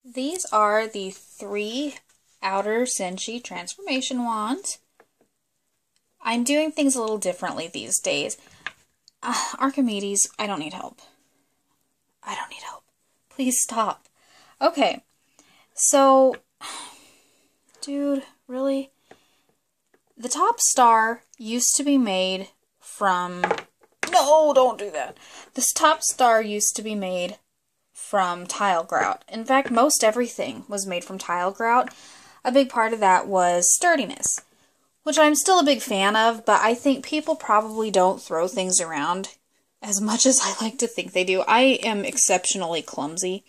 These are the 3 Outer Senshi transformation wands. I'm doing things a little differently these days. Archimedes, I don't need help. I don't need help. Please stop. Okay, so, dude, really? The top star used to be made from... No, don't do that. This top star used to be made from tile grout. In fact, most everything was made from tile grout. A big part of that was sturdiness, which I'm still a big fan of, but I think people probably don't throw things around as much as I like to think they do. I am exceptionally clumsy,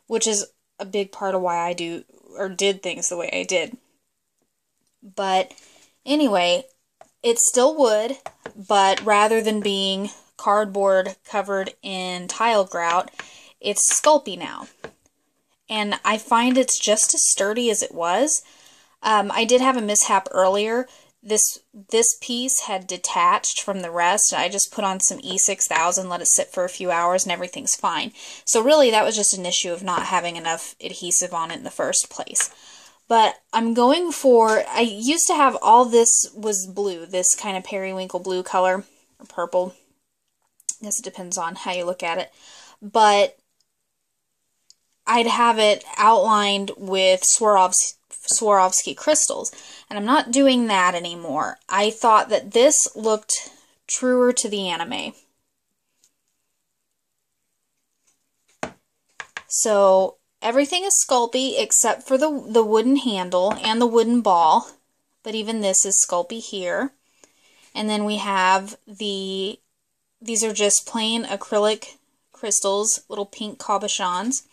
which is a big part of why I do or did things the way I did. But anyway, it's still wood, but rather than being cardboard covered in tile grout, it's sculpey now. And I find it's just as sturdy as it was. I did have a mishap earlier. This piece had detached from the rest. I just put on some E6000, let it sit for a few hours, and everything's fine. So really, that was just an issue of not having enough adhesive on it in the first place. But I'm going for, I used to have all this was blue, this kind of periwinkle blue color, or purple. I guess it depends on how you look at it. But I'd have it outlined with Swarovski crystals, and I'm not doing that anymore. I thought that this looked truer to the anime. So everything is sculpey except for the wooden handle and the wooden ball, but even this is sculpey here. And then we have these are just plain acrylic crystals, little pink cabochons.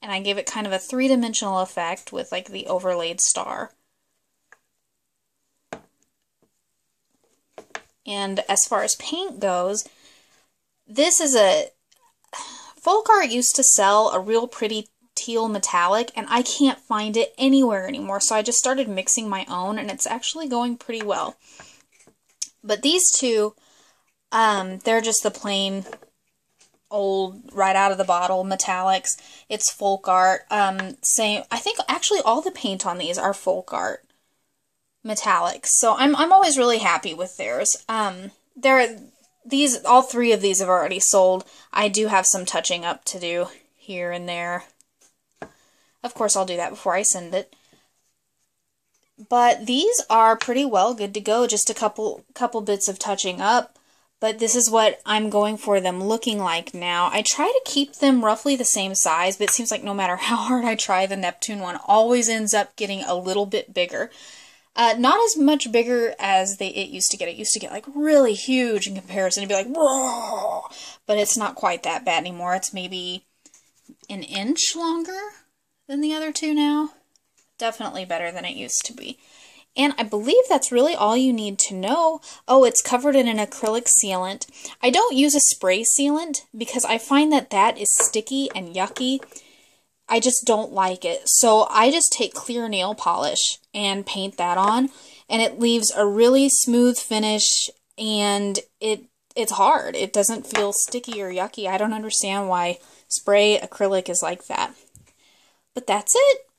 And I gave it kind of a 3-dimensional effect with like the overlaid star. And as far as paint goes, this is Folk Art used to sell a real pretty teal metallic, and I can't find it anywhere anymore, so I just started mixing my own, and it's actually going pretty well. But these two, they're just the plain old, right out of the bottle metallics. It's Folk Art. Same. I think actually all the paint on these are Folk Art metallics. So I'm always really happy with theirs. All 3 of these have already sold. I do have some touching up to do here and there. Of course, I'll do that before I send it. But these are pretty well good to go. Just a couple bits of touching up. But this is what I'm going for them looking like now. I try to keep them roughly the same size, but it seems like no matter how hard I try, the Neptune one always ends up getting a little bit bigger. Not as much bigger as it used to get. It used to get like really huge in comparison. It'd be like, whoa! But it's not quite that bad anymore. It's maybe an inch longer than the other 2 now. Definitely better than it used to be. And I believe that's really all you need to know. Oh, it's covered in an acrylic sealant. I don't use a spray sealant because I find that is sticky and yucky. I just don't like it. So I just take clear nail polish and paint that on, and it leaves a really smooth finish, and it's hard. It doesn't feel sticky or yucky. I don't understand why spray acrylic is like that. But that's it.